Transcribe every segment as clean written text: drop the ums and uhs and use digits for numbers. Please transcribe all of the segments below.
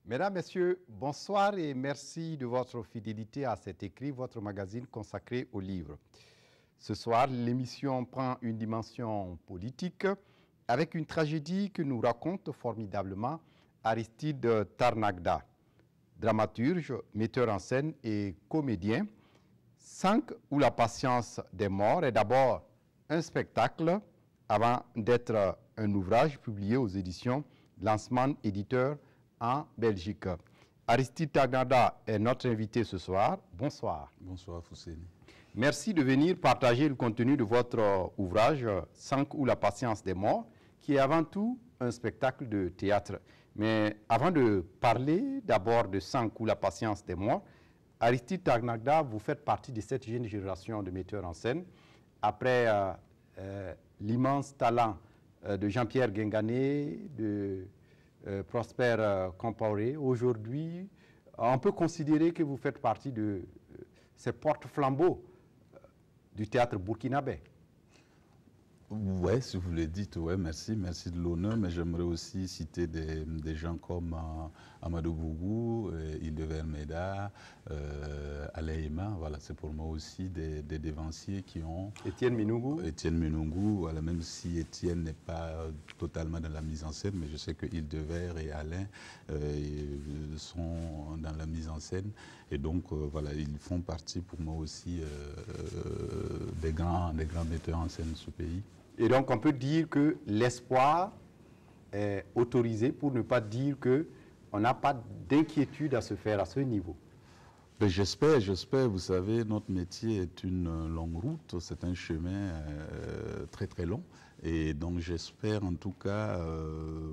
Mesdames, Messieurs, bonsoir et merci de votre fidélité à cet écrit, votre magazine consacré aux livres. Ce soir, l'émission prend une dimension politique avec une tragédie que nous raconte formidablement Aristide Tarnagda, dramaturge, metteur en scène et comédien. 5 ou la patience des morts est d'abord un spectacle avant d'être un ouvrage publié aux éditions Lancement Éditeur en Belgique. Aristide Tarnagda est notre invité ce soir. Bonsoir. Bonsoir Fousseni. Merci de venir partager le contenu de votre ouvrage 5 ou la patience des morts, qui est avant tout un spectacle de théâtre. Mais avant de parler d'abord de 5 ou la patience des morts, Aristide Tarnagda, vous faites partie de cette jeune génération de metteurs en scène. Après l'immense talent de Jean-Pierre Guingané, de Prosper Compaoré, aujourd'hui, on peut considérer que vous faites partie de ces porte-flambeaux du théâtre burkinabé. Ouais, si vous le dites, ouais, merci de l'honneur, mais j'aimerais aussi citer des gens comme Amadou Bougou, Hildevernd Meda, Alain Ema, voilà, c'est pour moi aussi des dévanciers qui ont... Étienne Minungu. Étienne Minungu, voilà, même si Étienne n'est pas totalement dans la mise en scène, mais je sais que Hildevernd et Alain sont dans la mise en scène, et donc voilà, ils font partie pour moi aussi des grands metteurs en scène de ce pays. Et donc, on peut dire que l'espoir est autorisé pour ne pas dire qu'on n'a pas d'inquiétude à se faire à ce niveau. J'espère, vous savez, notre métier est une longue route, c'est un chemin très long. Et donc j'espère en tout cas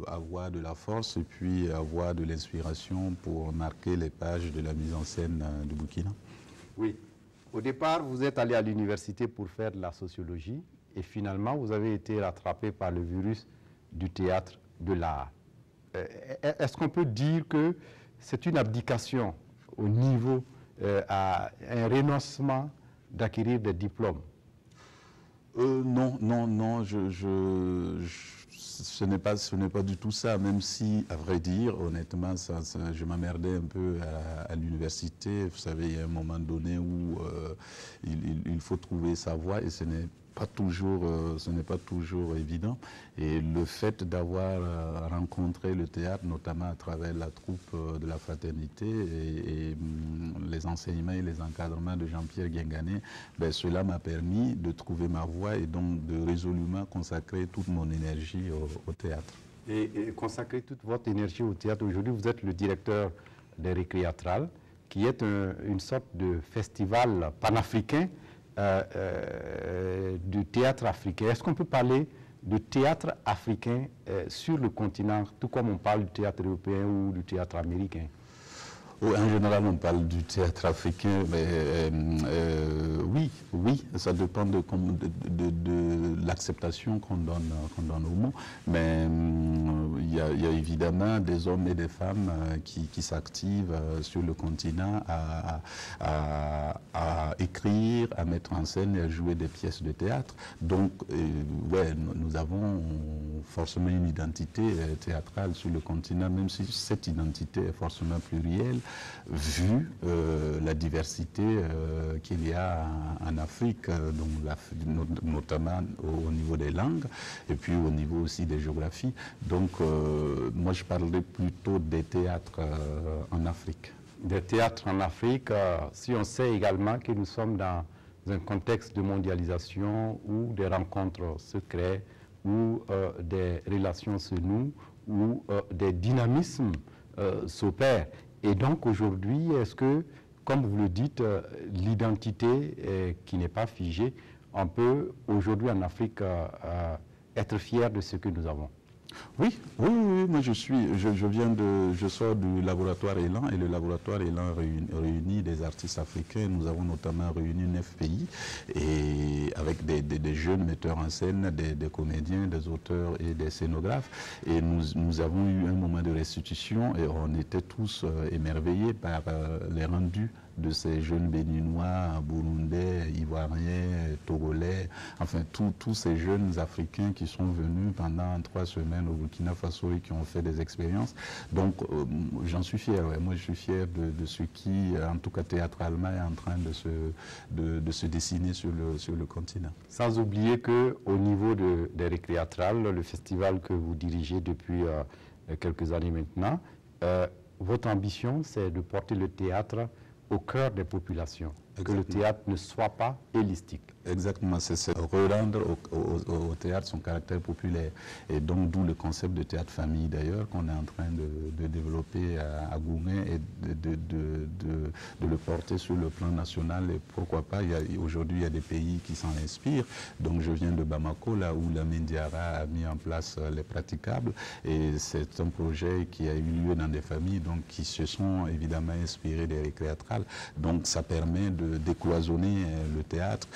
avoir de la force et puis avoir de l'inspiration pour marquer les pages de la mise en scène du Burkina. Oui. Au départ, vous êtes allé à l'université pour faire de la sociologie. Et finalement, vous avez été rattrapé par le virus du théâtre, de l'art. Est-ce qu'on peut dire que c'est une abdication au niveau, à un renoncement d'acquérir des diplômes? Non, ce n'est pas du tout ça, même si, à vrai dire, honnêtement, je m'emmerdais un peu à l'université. Vous savez, il y a un moment donné où il faut trouver sa voie et ce n'est pas toujours évident. Et le fait d'avoir rencontré le théâtre, notamment à travers la troupe de la fraternité et les enseignements et les encadrements de Jean-Pierre Guingané, ben, cela m'a permis de trouver ma voie et donc de résolument consacrer toute mon énergie au théâtre. Et consacrer toute votre énergie au théâtre, aujourd'hui vous êtes le directeur des Récréatrales, qui est une sorte de festival panafricain du théâtre africain. Est-ce qu'on peut parler de théâtre africain sur le continent, tout comme on parle du théâtre européen ou du théâtre américain? En général, on parle du théâtre africain, mais oui, ça dépend de l'acceptation qu'on donne au mot. Mais il y a évidemment des hommes et des femmes qui s'activent sur le continent à écrire, à mettre en scène et à jouer des pièces de théâtre. Donc, ouais, nous avons forcément une identité théâtrale sur le continent, même si cette identité est forcément plurielle, vu la diversité qu'il y a en Afrique, notamment au niveau des langues et puis au niveau aussi des géographies. Donc moi je parlerais plutôt des théâtres en Afrique. Des théâtres en Afrique, si on sait également que nous sommes dans un contexte de mondialisation où des rencontres se créent, où des relations se nouent, où des dynamismes s'opèrent. Et donc aujourd'hui, est-ce que, comme vous le dites, l'identité qui n'est pas figée, on peut aujourd'hui en Afrique être fier de ce que nous avons? Oui, moi je sors du laboratoire Élan et le laboratoire Élan réunit des artistes africains. Nous avons notamment réuni 9 pays et avec des jeunes metteurs en scène, des comédiens, des auteurs et des scénographes. Et nous avons eu un moment de restitution et on était tous émerveillés par les rendus de ces jeunes béninois, burundais, ivoiriens, togolais, enfin tous ces jeunes africains qui sont venus pendant 3 semaines au Burkina Faso et qui ont fait des expériences. Donc j'en suis fier, ouais. Moi je suis fier de ce qui, en tout cas théâtralement, est en train de se dessiner sur le continent. Sans oublier qu'au niveau des récréatrales, le festival que vous dirigez depuis quelques années maintenant, votre ambition, c'est de porter le théâtre au cœur des populations, que le théâtre ne soit pas élistique. Exactement, c'est rendre au théâtre son caractère populaire. Et donc, d'où le concept de théâtre-famille, d'ailleurs, qu'on est en train de développer à Goumen et de le porter sur le plan national. Et pourquoi pas, aujourd'hui, il y a des pays qui s'en inspirent. Donc, je viens de Bamako, là où Lamine Diarra a mis en place les praticables. Et c'est un projet qui a eu lieu dans des familles donc, qui se sont évidemment inspirées des récréatrales. Donc, ça permet de décloisonner le théâtre,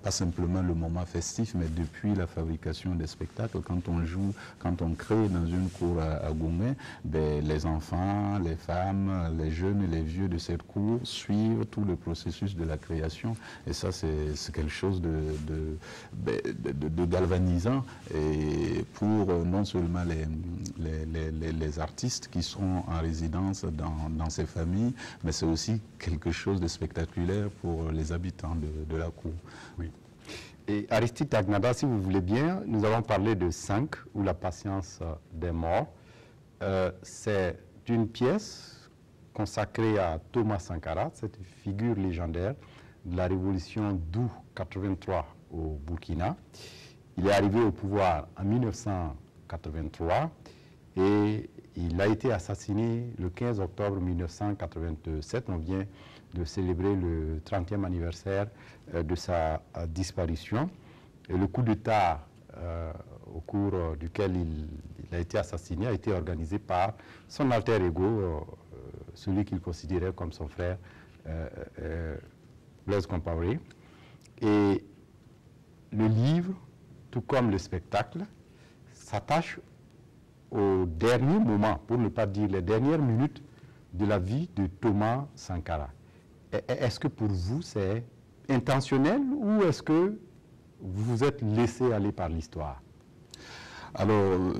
pas simplement le moment festif, mais depuis la fabrication des spectacles, quand on joue, quand on crée dans une cour à Goumen, les enfants, les femmes, les jeunes et les vieux de cette cour suivent tout le processus de la création. Et ça, c'est quelque chose de galvanisant et pour non seulement les artistes qui sont en résidence dans ces familles, mais c'est aussi quelque chose de spectaculaire pour les habitants de la cour. Oui. Et Aristide Agnada, si vous voulez bien, nous allons parler de 5, ou la patience des morts. C'est une pièce consacrée à Thomas Sankara, cette figure légendaire de la révolution d'août 83 au Burkina. Il est arrivé au pouvoir en 1983 et il a été assassiné le 15 octobre 1987. On vient de célébrer le 30e anniversaire de sa disparition. Et le coup d'État au cours duquel il a été assassiné a été organisé par son alter ego, celui qu'il considérait comme son frère, Blaise Compaoré. Et le livre, tout comme le spectacle, s'attache au dernier moment, pour ne pas dire les dernières minutes de la vie de Thomas Sankara. Est-ce que pour vous c'est intentionnel ou est-ce que vous vous êtes laissé aller par l'histoire? Alors,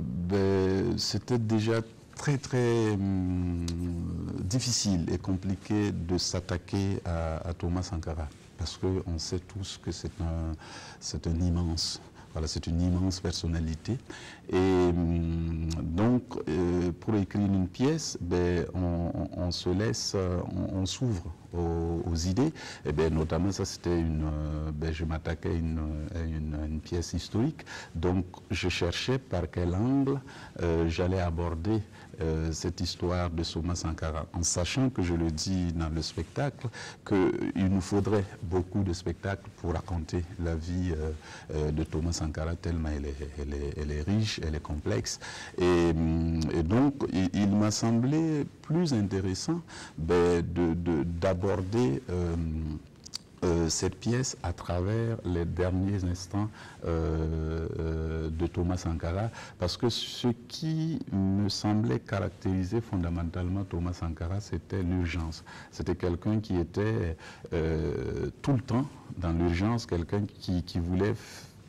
c'était déjà très difficile et compliqué de s'attaquer à Thomas Sankara parce qu'on sait tous que c'est un immense. Voilà, c'est une immense personnalité. Et donc, pour écrire une pièce, on se laisse, on s'ouvre aux idées. Et bien, notamment, ça, c'était je m'attaquais à une pièce historique. Donc, je cherchais par quel angle j'allais aborder cette histoire de Thomas Sankara, en sachant que je le dis dans le spectacle, qu'il nous faudrait beaucoup de spectacles pour raconter la vie de Thomas Sankara tellement elle est riche, elle est complexe. Et donc, il m'a semblé plus intéressant d'aborder cette pièce à travers les derniers instants de Thomas Sankara, parce que ce qui me semblait caractériser fondamentalement Thomas Sankara, c'était l'urgence. C'était quelqu'un qui était tout le temps dans l'urgence, quelqu'un qui voulait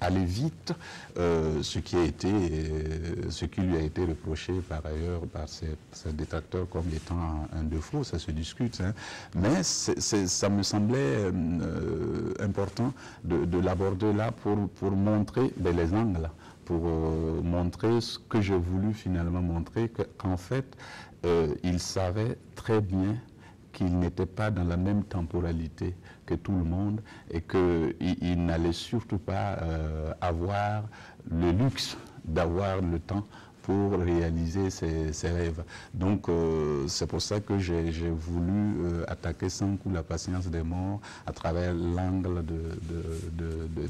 aller vite, ce qui lui a été reproché par ailleurs par ses détracteurs comme étant un défaut, ça se discute, hein. Mais ça me semblait important de l'aborder là pour montrer les angles, pour montrer ce que j'ai voulu finalement montrer, qu'en fait, il savait très bien qu'il n'était pas dans la même temporalité que tout le monde et qu'il n'allait surtout pas avoir le luxe d'avoir le temps pour réaliser ses rêves. Donc c'est pour ça que j'ai voulu attaquer sans coup la patience des morts à travers l'angle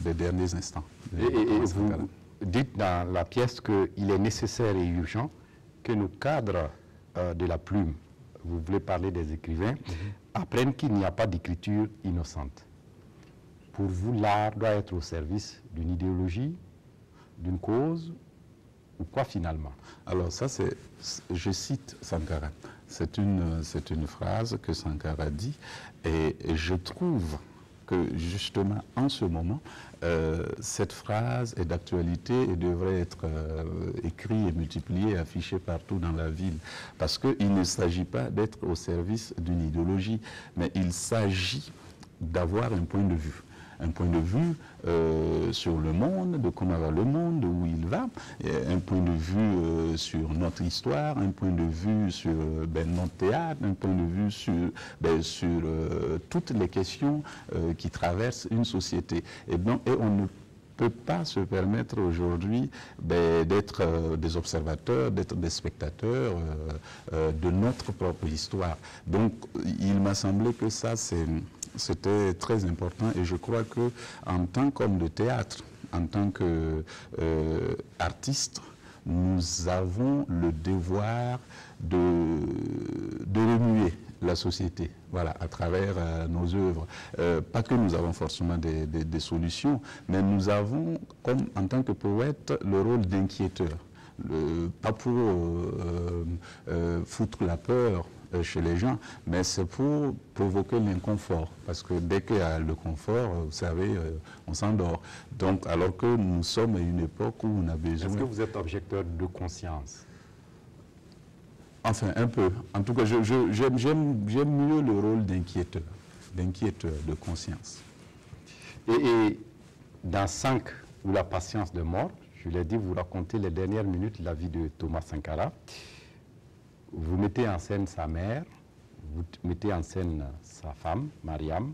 des derniers instants. Et vous dites dans la pièce qu'il est nécessaire et urgent que nos cadres de la plume, vous voulez parler des écrivains, apprennent qu'il n'y a pas d'écriture innocente. Pour vous, l'art doit être au service d'une idéologie, d'une cause ou quoi finalement? Alors ça, je cite Sankara. C'est une phrase que Sankara dit et je trouve que justement en ce moment, cette phrase est d'actualité et devrait être écrite et multipliée, affichée partout dans la ville. Parce qu'il ne s'agit pas d'être au service d'une idéologie, mais il s'agit d'avoir un point de vue. Un point de vue sur le monde, de comment va le monde, où il va, un point de vue sur notre histoire, un point de vue sur notre théâtre, un point de vue sur toutes les questions qui traversent une société. Et on ne peut pas se permettre aujourd'hui d'être des observateurs, d'être des spectateurs de notre propre histoire. Donc il m'a semblé que ça c'était très important et je crois qu'en tant qu'homme de théâtre, en tant qu'artiste, nous avons le devoir de remuer la société, voilà, à travers nos œuvres. Pas que nous avons forcément des solutions, mais nous avons, comme en tant que poète, le rôle d'inquiéteur. Pas pour foutre la peur chez les gens, mais c'est pour provoquer l'inconfort. Parce que dès qu'il y a le confort, vous savez, on s'endort. Donc, alors que nous sommes à une époque où on a besoin... Est-ce que vous êtes objecteur de conscience? Enfin, un peu. En tout cas, j'aime mieux le rôle d'inquiéteur de conscience. Et dans 5, ou la patience de mort, je l'ai dit, vous racontez les dernières minutes de la vie de Thomas Sankara. Vous mettez en scène sa mère, vous mettez en scène sa femme, Mariam,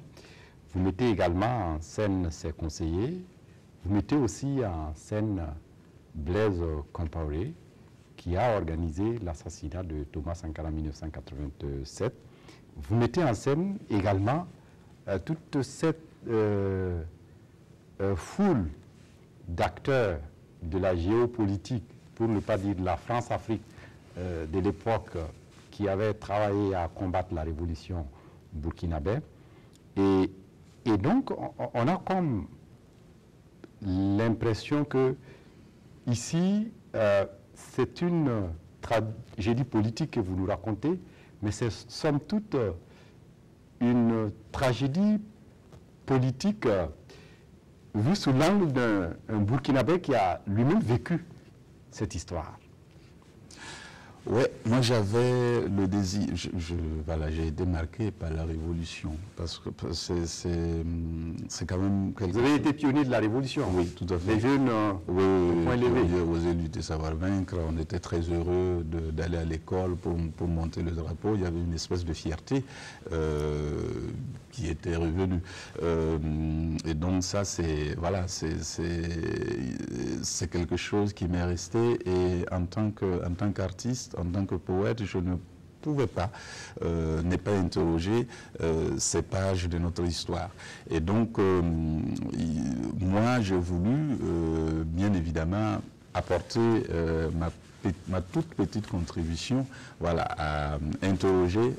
vous mettez également en scène ses conseillers, vous mettez aussi en scène Blaise Compaoré, qui a organisé l'assassinat de Thomas Sankara en 1987. Vous mettez en scène également toute cette foule d'acteurs de la géopolitique, pour ne pas dire de la France-Afrique, de l'époque qui avait travaillé à combattre la révolution burkinabé. Et donc, on a comme l'impression que ici, c'est une tragédie politique que vous nous racontez, mais c'est somme toute une tragédie politique vue sous l'angle d'un Burkinabé qui a lui-même vécu cette histoire. Oui, moi j'avais le désir, voilà, j'ai été marqué par la Révolution, parce que c'est quand même... Vous avez été pionnier de la Révolution. Oui, tout à fait. Les jeunes au point levé. Osé lutter, savoir vaincre, on était très heureux d'aller à l'école pour monter le drapeau, il y avait une espèce de fierté qui était revenue. Et donc ça, c'est voilà, c'est quelque chose qui m'est resté, et en tant qu'artiste, en tant que poète, je ne pouvais pas ne pas interroger ces pages de notre histoire. Et donc, moi, j'ai voulu, bien évidemment, apporter ma toute petite contribution, voilà, à interroger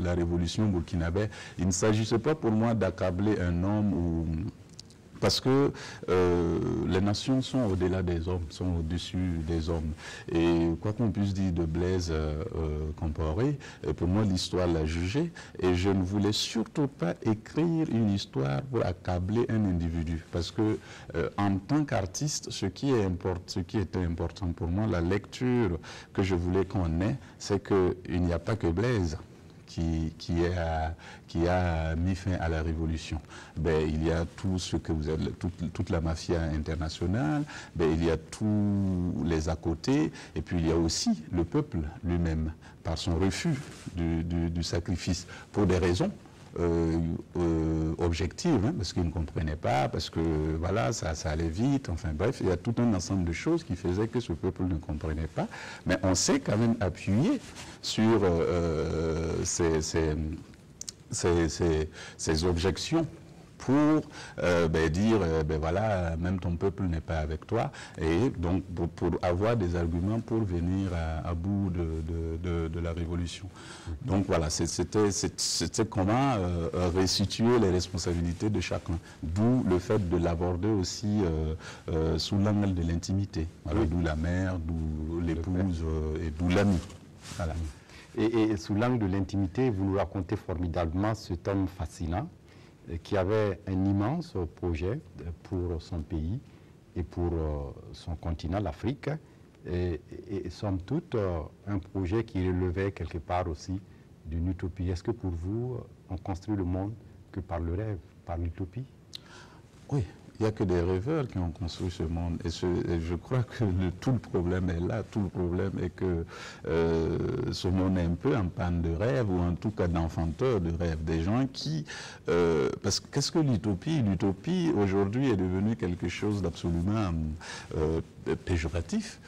la révolution burkinabé. Il ne s'agissait pas pour moi d'accabler un homme ou... Parce que les nations sont au-delà des hommes, sont au-dessus des hommes. Et quoi qu'on puisse dire de Blaise Compaoré, pour moi l'histoire l'a jugé. Et je ne voulais surtout pas écrire une histoire pour accabler un individu. Parce que en tant qu'artiste, ce qui était important pour moi, la lecture que je voulais qu'on ait, c'est qu'il n'y a pas que Blaise qui a mis fin à la révolution. Il y a tout ce que vous avez, toute la mafia internationale, il y a tous les à côté, et puis il y a aussi le peuple lui-même, par son refus du sacrifice, pour des raisons objectives, hein, parce qu'ils ne comprenaient pas, parce que voilà, ça allait vite, enfin bref, il y a tout un ensemble de choses qui faisaient que ce peuple ne comprenait pas, mais on s'est quand même appuyé sur ces objections pour dire, voilà, même ton peuple n'est pas avec toi, et donc pour avoir des arguments pour venir à bout de la révolution. Donc voilà, c'était comment restituer les responsabilités de chacun, d'où le fait de l'aborder aussi sous l'angle de l'intimité, voilà, d'où la mère, d'où l'épouse et d'où l'ami. Voilà. Et sous l'angle de l'intimité, vous nous racontez formidablement cet homme fascinant qui avait un immense projet pour son pays et pour son continent, l'Afrique, et somme toute un projet qui relevait quelque part aussi d'une utopie. Est-ce que pour vous, on construit le monde que par le rêve, par l'utopie? Oui. Il n'y a que des rêveurs qui ont construit ce monde. Et je crois que tout le problème est là. Tout le problème est que ce monde est un peu en panne de rêve, ou en tout cas d'enfanteur de rêve. Des gens qui... parce que qu'est-ce que l'utopie? L'utopie, aujourd'hui, est devenue quelque chose d'absolument péjoratif.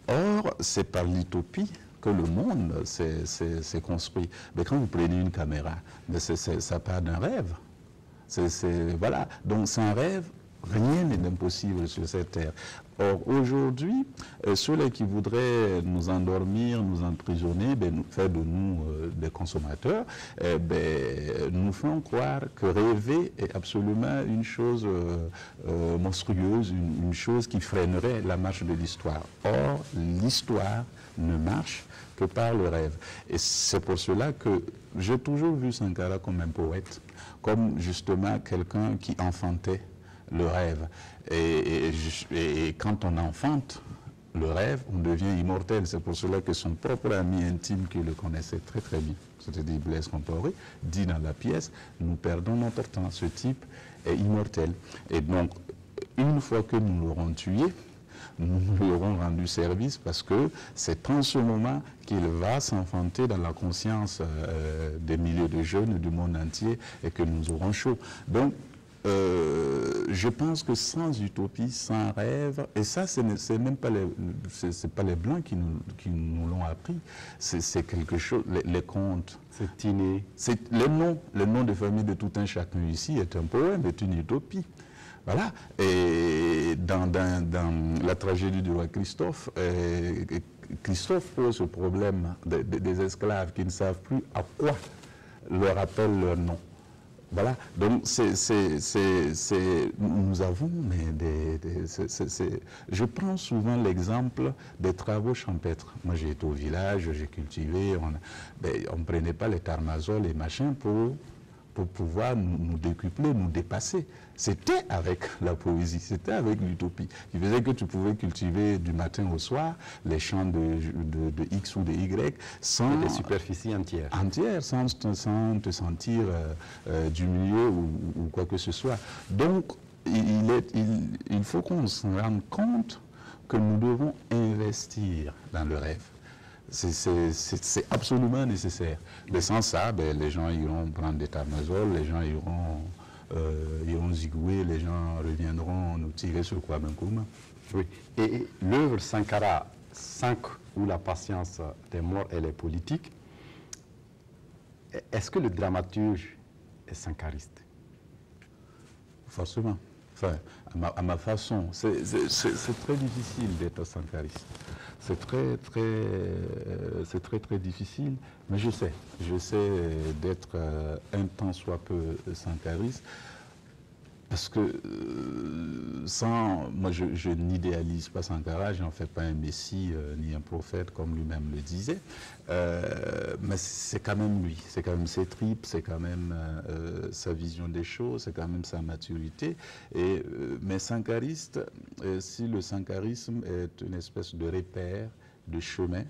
Or, c'est par l'utopie que le monde s'est construit. Mais quand vous prenez une caméra, ça part d'un rêve. Voilà. Donc, c'est un rêve. Rien n'est impossible sur cette terre. Or, aujourd'hui, ceux-là qui voudraient nous endormir, nous emprisonner, faire de nous des consommateurs, nous font croire que rêver est absolument une chose monstrueuse, une chose qui freinerait la marche de l'histoire. Or, l'histoire ne marche que par le rêve. Et c'est pour cela que j'ai toujours vu Sankara comme un poète, comme justement quelqu'un qui enfantait le rêve. Et quand on enfante le rêve, on devient immortel. C'est pour cela que son propre ami intime, qui le connaissait très très bien, c'est-à-dire Blaise Compaoré, dit dans la pièce, nous perdons notre temps, ce type est immortel. Et donc, une fois que nous l'aurons tué, nous lui aurons rendu service, parce que c'est en ce moment qu'il va s'enfanter dans la conscience des milliers de jeunes du monde entier, et que nous aurons chaud. Donc, je pense que sans utopie, sans rêve, et ça, c'est même pas les Blancs qui nous l'ont appris, c'est quelque chose, les contes. C'est inné. Le nom de famille de tout un chacun ici est un poème, est une utopie. Voilà. Et dans la tragédie du roi Christophe, Christophe pose ce problème des esclaves qui ne savent plus à quoi leur appelle leur nom. Voilà, donc nous avons, je prends souvent l'exemple des travaux champêtres. Moi, j'ai été au village, j'ai cultivé, on ne prenait pas les tarmazoles et machin pour pouvoir nous décupler, nous dépasser. C'était avec la poésie, c'était avec l'utopie, qui faisait que tu pouvais cultiver du matin au soir les champs de X ou de Y sans... des superficies entières. Entières, sans te sentir du milieu ou quoi que ce soit. Donc, il faut qu'on se rende compte que nous devons investir dans le rêve. C'est absolument nécessaire. Mais sans ça, les gens iront prendre des tarmazoles, les gens iront zigouer, les gens reviendront nous tirer sur quoi même commun. Oui. Et l'œuvre Sankara 5, où la patience des morts elle est politique, est-ce que le dramaturge est sankariste? Forcément. Enfin, à ma façon, c'est très difficile d'être sankariste. C'est très difficile, mais je sais d'être un tant soit peu sankariste, parce que moi je n'idéalise pas Sankara, je n'en fais pas un messie ni un prophète comme lui-même le disait, mais c'est quand même lui, c'est quand même ses tripes, c'est quand même sa vision des choses, c'est quand même sa maturité. Mais sankariste, si le sankarisme est une espèce de repère, de chemin,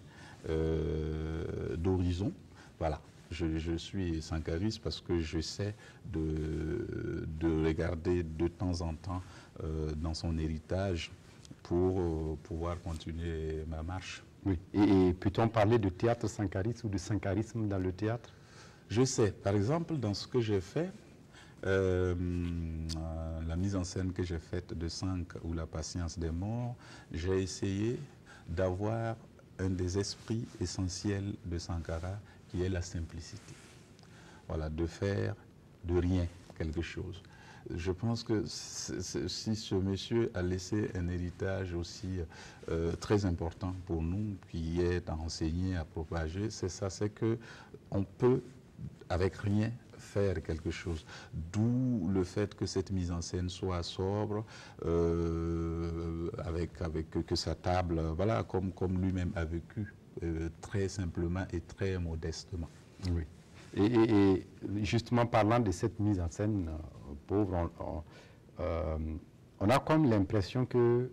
d'horizon, voilà. Je suis sankariste parce que j'essaie de regarder de temps en temps dans son héritage pour pouvoir continuer ma marche. Oui. Et peut-on parler de théâtre sankariste ou de sankarisme dans le théâtre? Je sais. Par exemple, dans ce que j'ai fait, la mise en scène que j'ai faite de 5 ou la patience des morts, j'ai essayé d'avoir un des esprits essentiels de Sankara, qui est la simplicité. Voilà, de faire de rien quelque chose. je pense que si ce monsieur a laissé un héritage aussi très important pour nous, qui est à enseigner, à propager, c'est ça, c'est qu'on peut, avec rien, faire quelque chose. D'où le fait que cette mise en scène soit sobre, que sa table, voilà, comme lui-même a vécu, très simplement et très modestement. Oui. Et justement, parlant de cette mise en scène pauvre, on a comme l'impression que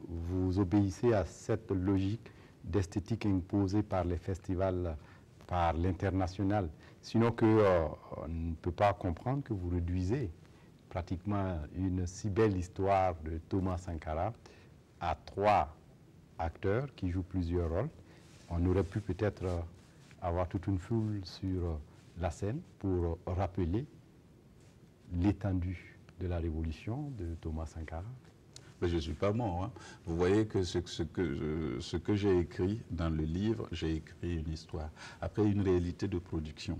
vous obéissez à cette logique d'esthétique imposée par les festivals, par l'international. Sinon on ne peut pas comprendre que vous réduisez pratiquement une si belle histoire de Thomas Sankara à 3 acteurs qui jouent plusieurs rôles. On aurait pu peut-être avoir toute une foule sur la scène pour rappeler l'étendue de la révolution de Thomas Sankara. Mais je ne suis pas mort. Hein. Vous voyez que ce que j'ai écrit dans le livre, j'ai écrit une histoire. Après, une réalité de production.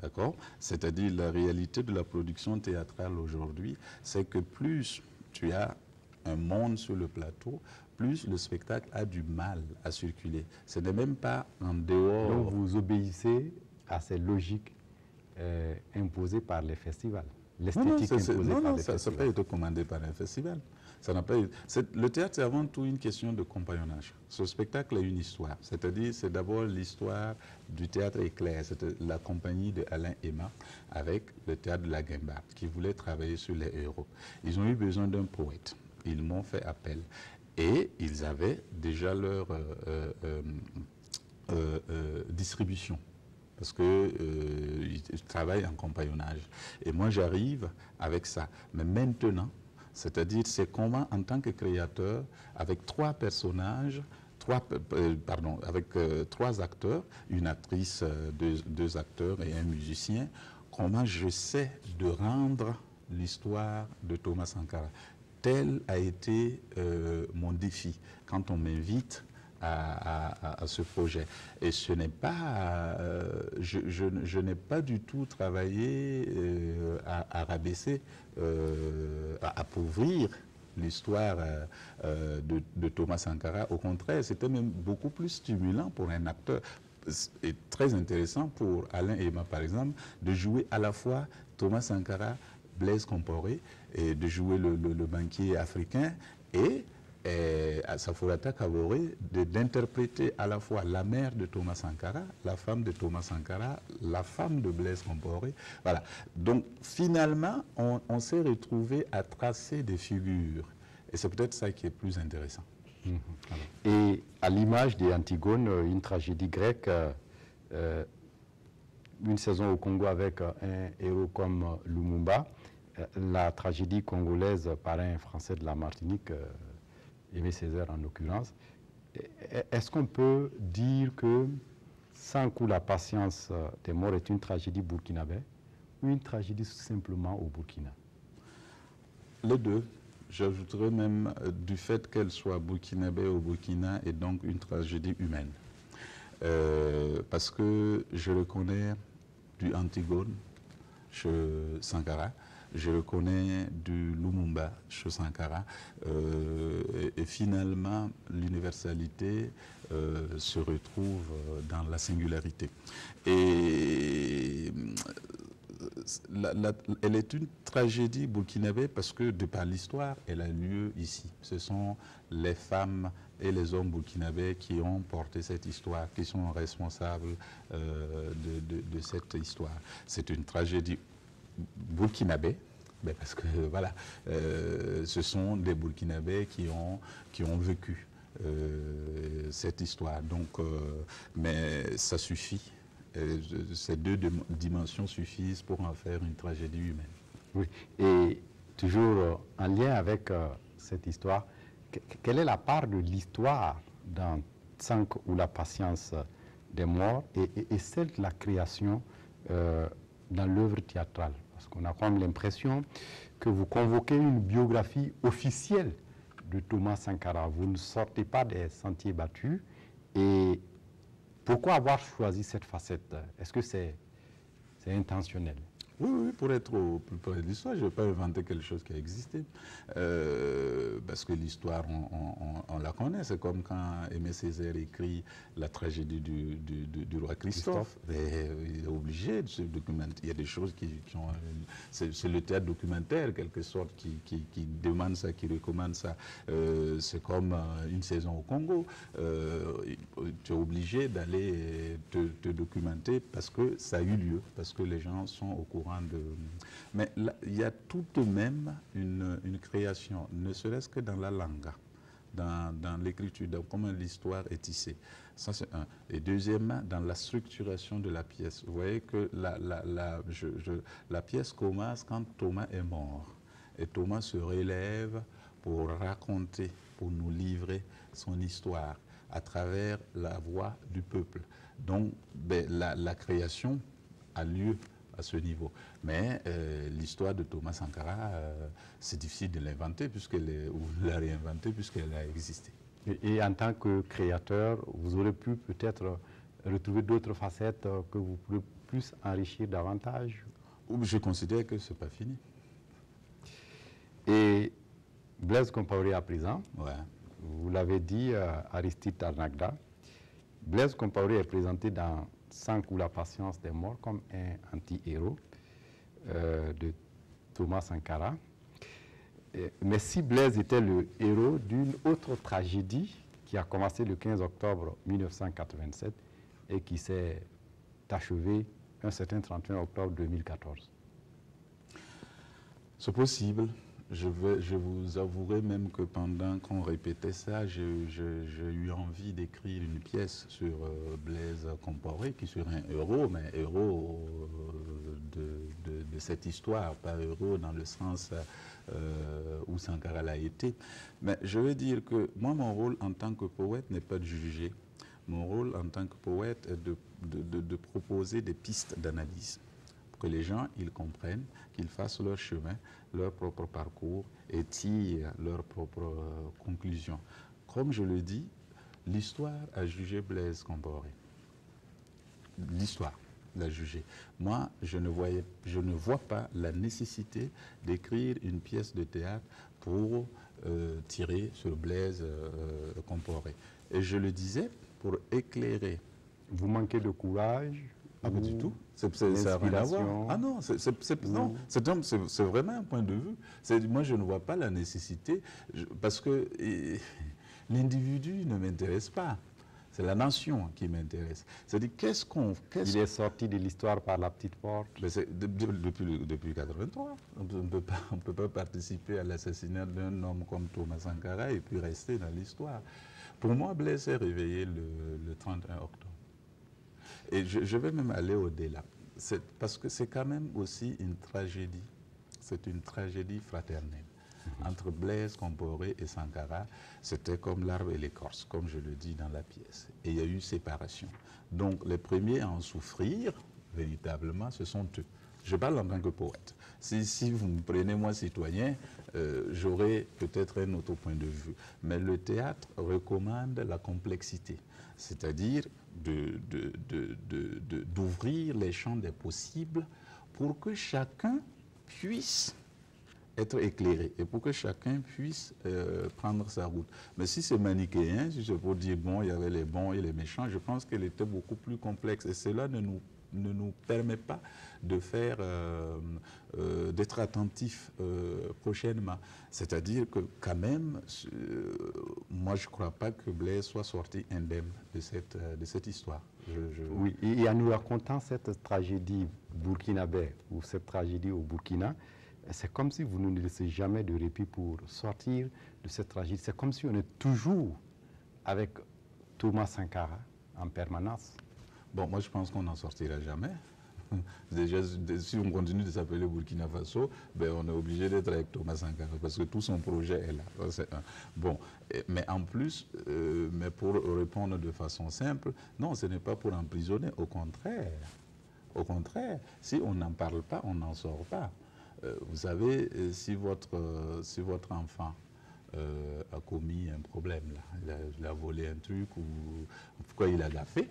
D'accord? C'est-à-dire la réalité de la production théâtrale aujourd'hui, c'est que plus tu as un monde sur le plateau, plus le spectacle a du mal à circuler. Ce n'est même pas en dehors... Donc vous obéissez à ces logiques imposées par les festivals. L'esthétique imposée par les festivals. Ça n'a pas été commandé par un festival. Ça n'a pas été... Le théâtre, c'est avant tout une question de compagnonnage. Ce spectacle a une histoire. C'est-à-dire, c'est d'abord l'histoire du théâtre éclair. C'était la compagnie de Alain Aima avec le théâtre de la Guimbarde qui voulait travailler sur les héros. Ils ont eu besoin d'un poète. Ils m'ont fait appel. Et ils avaient déjà leur distribution. Parce qu'ils travaillent en compagnonnage. Et moi, j'arrive avec ça. Mais maintenant, c'est-à-dire, c'est comment, en tant que créateur, avec 3 personnages, 3 acteurs, une actrice, 2 acteurs et un musicien, comment j'essaie de rendre l'histoire de Thomas Sankara. Tel a été mon défi quand on m'invite à ce projet. Et ce n'est pas, je n'ai pas du tout travaillé à rabaisser, à appauvrir l'histoire de Thomas Sankara. Au contraire, c'était même beaucoup plus stimulant pour un acteur et très intéressant pour Alain Aima, par exemple, de jouer à la fois Thomas Sankara, Blaise Compaoré, et de jouer le banquier africain et Saforata Kaboré d'interpréter à la fois la mère de Thomas Sankara, la femme de Thomas Sankara, la femme de Blaise Compaoré. Voilà. Donc finalement, on s'est retrouvé à tracer des figures. Et c'est peut-être ça qui est plus intéressant. Et à l'image d'Antigone, une tragédie grecque, une saison au Congo avec un héros comme Lumumba, la tragédie congolaise par un Français de la Martinique, Aimé Césaire en l'occurrence. Est-ce qu'on peut dire que Sans coup la patience des morts est une tragédie burkinabé ou une tragédie simplement au Burkina? Les deux. J'ajouterais même du fait qu'elle soit burkinabé au Burkina et donc une tragédie humaine. Parce que je reconnais du Antigone chez Sankara, je reconnais du Lumumba chez Sankara, et finalement l'universalité se retrouve dans la singularité. Et elle est une tragédie burkinabé parce que de par l'histoire, elle a lieu ici. Ce sont les femmes et les hommes burkinabés qui ont porté cette histoire, qui sont responsables de cette histoire. C'est une tragédie burkinabé, parce que voilà, ce sont des Burkinabés qui ont vécu cette histoire. Donc, mais ça suffit. Ces deux dimensions suffisent pour en faire une tragédie humaine. Oui, et toujours en lien avec cette histoire, quelle est la part de l'histoire dans Sank ou la patience des morts et celle de la création dans l'œuvre théâtrale? Parce qu'on a comme l'impression que vous convoquez une biographie officielle de Thomas Sankara. Vous ne sortez pas des sentiers battus. Et pourquoi avoir choisi cette facette? Est-ce que c'est intentionnel? Oui, oui, pour être au plus près de l'histoire, je ne vais pas inventer quelque chose qui a existé. Parce que l'histoire, on la connaît. C'est comme quand Aimé Césaire écrit la tragédie du roi Christophe. Il est obligé de se documenter. Il y a des choses qui ont... C'est le théâtre documentaire, quelque sorte, qui demande ça, qui recommande ça. C'est comme une saison au Congo. Tu es obligé d'aller te documenter parce que ça a eu lieu, parce que les gens sont au courant de... Mais là, il y a tout de même une création, ne serait-ce que dans la langue, dans l'écriture, dans comment l'histoire est tissée. Ça, c'est un. Et deuxièmement, dans la structuration de la pièce. Vous voyez que la pièce commence quand Thomas est mort. Et Thomas se relève pour raconter, pour nous livrer son histoire à travers la voix du peuple. Donc, la création a lieu à ce niveau. Mais l'histoire de Thomas Sankara, c'est difficile de l'inventer ou de la réinventer puisqu'elle a existé. Et en tant que créateur, vous aurez pu peut-être retrouver d'autres facettes que vous pourrez plus enrichir davantage? Je considère que ce n'est pas fini. Et Blaise Compaoré à présent, ouais. Vous l'avez dit, Aristide Tarnagda, Blaise Compaoré est présenté dans Sans ou la patience des morts comme un anti-héros de Thomas Sankara. Mais si Blaise était le héros d'une autre tragédie qui a commencé le 15 octobre 1987 et qui s'est achevée un certain 31 octobre 2014. C'est possible. Je vous avouerai même que pendant qu'on répétait ça, j'ai eu envie d'écrire une pièce sur Blaise Compaoré, qui serait un héros, mais héros de cette histoire, pas héros dans le sens où Sankara l'a été. Mais je veux dire que moi, mon rôle en tant que poète n'est pas de juger. Mon rôle en tant que poète est de proposer des pistes d'analyse. Que les gens ils comprennent, qu'ils fassent leur chemin, leur propre parcours et tirent leurs propres conclusions. Comme je le dis, l'histoire a jugé Blaise Compaoré. L'histoire l'a jugé. Moi, je ne vois pas la nécessité d'écrire une pièce de théâtre pour tirer sur Blaise Compaoré. Et je le disais pour éclairer. Vous manquez de courage? Ah, pas du tout. Ça n'a rien à voir. Ah non, c'est vraiment un point de vue. Moi, je ne vois pas la nécessité, parce que l'individu ne m'intéresse pas. C'est la nation qui m'intéresse. C'est-à-dire, Il est sorti de l'histoire par la petite porte. Depuis 1983. On ne peut pas participer à l'assassinat d'un homme comme Thomas Sankara et puis rester dans l'histoire. Pour moi, Blaise s'est réveillé le 31 octobre. Et je vais même aller au-delà, parce que c'est quand même aussi une tragédie. C'est une tragédie fraternelle. Entre Blaise Compaoré et Sankara, c'était comme l'arbre et l'écorce, comme je le dis dans la pièce. Et il y a eu séparation. Donc les premiers à en souffrir, véritablement, ce sont eux. Je parle en tant que poète. Si vous me prenez, moi, citoyen, j'aurai peut-être un autre point de vue. Mais le théâtre recommande la complexité, c'est-à-dire d'ouvrir les champs des possibles pour que chacun puisse être éclairé et pour que chacun puisse prendre sa route. Mais si c'est manichéen, si c'est pour dire, bon, il y avait les bons et les méchants, je pense qu'elle était beaucoup plus complexe. Et cela ne nous permet pas de faire, d'être attentifs prochainement. C'est-à-dire que quand même, moi je ne crois pas que Blaise soit sorti indemne de cette histoire. Oui, et en nous racontant cette tragédie burkinabé ou cette tragédie au Burkina, c'est comme si vous ne laissez jamais de répit pour sortir de cette tragédie. C'est comme si on est toujours avec Thomas Sankara en permanence. Bon, moi je pense qu'on n'en sortira jamais. Déjà, si on continue de s'appeler Burkina Faso, ben, on est obligé d'être avec Thomas Sankara parce que tout son projet est là. C'est bon, mais en plus, mais pour répondre de façon simple, non, ce n'est pas pour emprisonner, au contraire. Au contraire, si on n'en parle pas, on n'en sort pas. Vous savez, si votre enfant a commis un problème, là. Il a volé un truc ou pourquoi il a gaffé,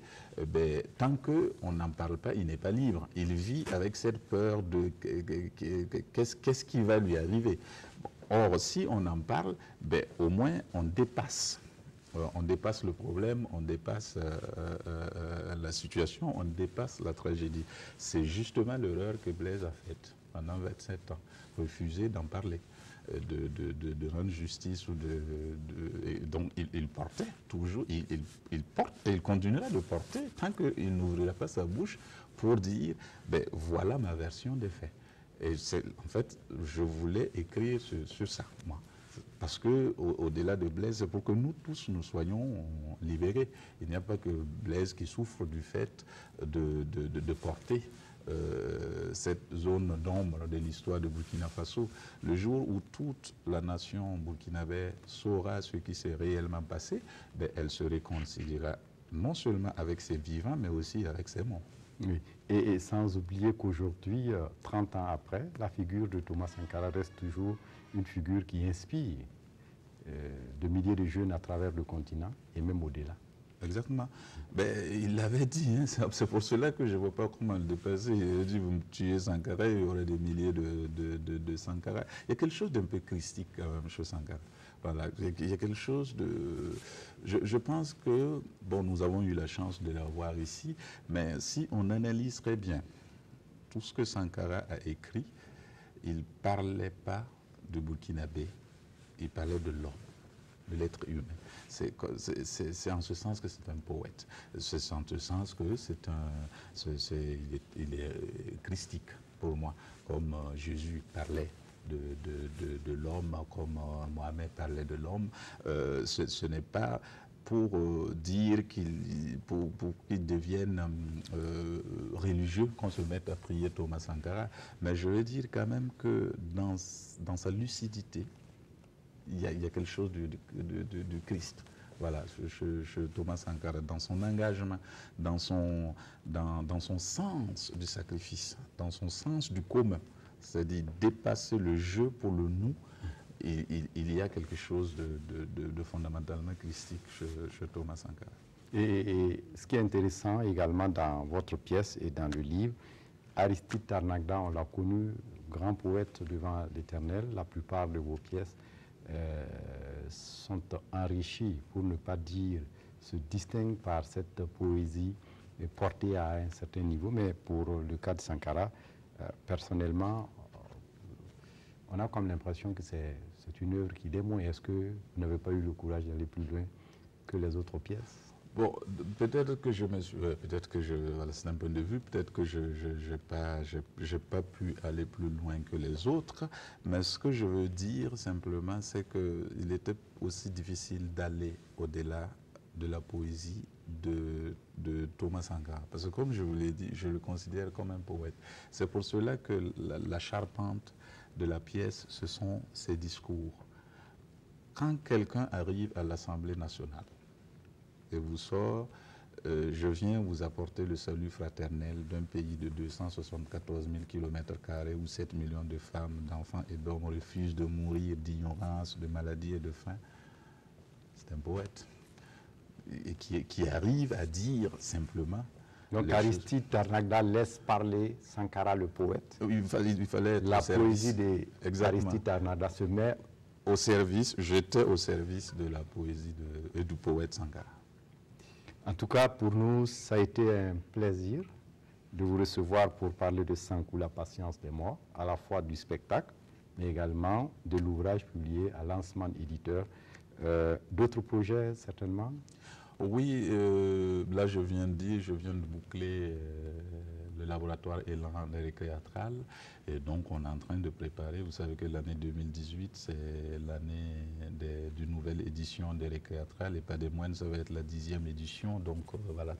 ben, tant qu'on n'en parle pas, il n'est pas libre. Il vit avec cette peur de qu'est-ce qui va lui arriver. Or, si on en parle, ben, au moins on dépasse. On dépasse le problème, on dépasse la situation, on dépasse la tragédie. C'est justement l'erreur que Blaise a faite pendant 27 ans, refuser d'en parler. De rendre justice donc il portait toujours, il porte et il continuera de porter tant qu'il n'ouvrira pas sa bouche pour dire ben, voilà ma version des faits. Et en fait, je voulais écrire sur ça, moi. Parce que au-delà de Blaise, c'est pour que nous tous nous soyons libérés. Il n'y a pas que Blaise qui souffre du fait de porter cette zone d'ombre de l'histoire de Burkina Faso. Le jour où toute la nation burkinabé saura ce qui s'est réellement passé, ben, elle se réconciliera non seulement avec ses vivants, mais aussi avec ses morts. Oui. Et sans oublier qu'aujourd'hui, 30 ans après, la figure de Thomas Sankara reste toujours une figure qui inspire de milliers de jeunes à travers le continent et même au-delà. Exactement. Ben, il l'avait dit, hein, c'est pour cela que je ne vois pas comment le dépasser. Il a dit, vous me tuez Sankara, il y aurait des milliers de Sankara. Il y a quelque chose d'un peu christique quand même chez Sankara. Voilà, il y a quelque chose de... Je pense que, bon, nous avons eu la chance de l'avoir ici, mais si on analyse très bien tout ce que Sankara a écrit, il ne parlait pas de Burkinabé, il parlait de l'homme, de l'être humain. C'est en ce sens que c'est un poète. C'est en ce sens que il est christique pour moi, comme Jésus parlait de l'homme, comme Mohamed parlait de l'homme. Ce n'est pas pour dire pour qu'il devienne religieux qu'on se mette à prier Thomas Sankara, mais je veux dire quand même que dans sa lucidité, il y a quelque chose du Christ. Voilà, chez Thomas Sankara, dans son engagement, dans son sens du sacrifice, dans son sens du commun, c'est-à-dire dépasser le je pour le nous, il y a quelque chose de fondamentalement christique chez Thomas Sankara. Et ce qui est intéressant également dans votre pièce et dans le livre, Aristide Tarnagda, on l'a connu, grand poète devant l'Éternel. La plupart de vos pièces sont enrichies, pour ne pas dire se distinguent par cette poésie portée à un certain niveau. Mais pour le cas de Sankara, personnellement, on a comme l'impression que c'est une œuvre qui démontre. Est-ce que vous n'avez pas eu le courage d'aller plus loin que les autres pièces? Bon, peut-être que voilà, c'est un point de vue, peut-être que je n'ai pas pu aller plus loin que les autres, mais ce que je veux dire simplement, c'est qu'il était aussi difficile d'aller au-delà de la poésie de Thomas Sankara. Parce que comme je vous l'ai dit, je le considère comme un poète. C'est pour cela que la charpente de la pièce, ce sont ses discours. Quand quelqu'un arrive à l'Assemblée nationale, et vous sort, je viens vous apporter le salut fraternel d'un pays de 274 000 km² où 7 millions de femmes, d'enfants et d'hommes refusent de mourir d'ignorance, de maladie et de faim. C'est un poète et qui arrive à dire simplement... Donc Aristide Tarnagda laisse parler Sankara le poète. Il fallait être la poésie d'Aristide Tarnagda se met au service, j'étais au service de la poésie du poète Sankara. En tout cas, pour nous, ça a été un plaisir de vous recevoir pour parler de Sankou, la patience des morts, à la fois du spectacle, mais également de l'ouvrage publié à Lancement Éditeur. D'autres projets, certainement? Oui, là je viens de boucler le laboratoire Élan des récréatrales, et donc on est en train de préparer, vous savez que l'année 2018 c'est l'année d'une nouvelle édition des récréatrales, et pas des moindres, ça va être la 10e édition, donc voilà,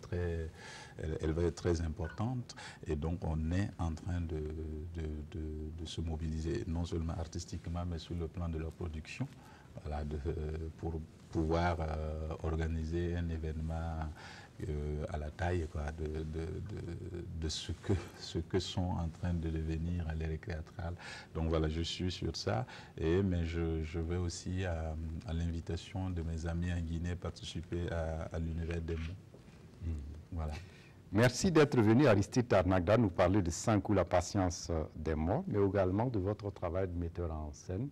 elle va être très importante, et donc on est en train de se mobiliser, non seulement artistiquement, mais sur le plan de la production, voilà, pour pouvoir organiser un événement à la taille quoi, de ce que sont en train de devenir les récréatrales. Donc voilà, je suis sur ça, mais je vais aussi à l'invitation de mes amis en Guinée participer à l'univers des mots. Voilà. Merci d'être venu, Aristide Tarnagda, nous parler de Sankou, la patience des morts, mais également de votre travail de metteur en scène.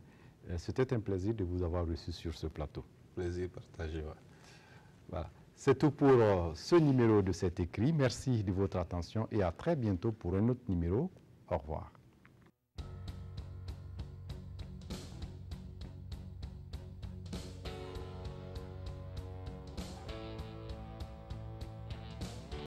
C'était un plaisir de vous avoir reçu sur ce plateau. Plaisir partagé. Ouais. Voilà. C'est tout pour ce numéro de cet écrit. Merci de votre attention et à très bientôt pour un autre numéro. Au revoir.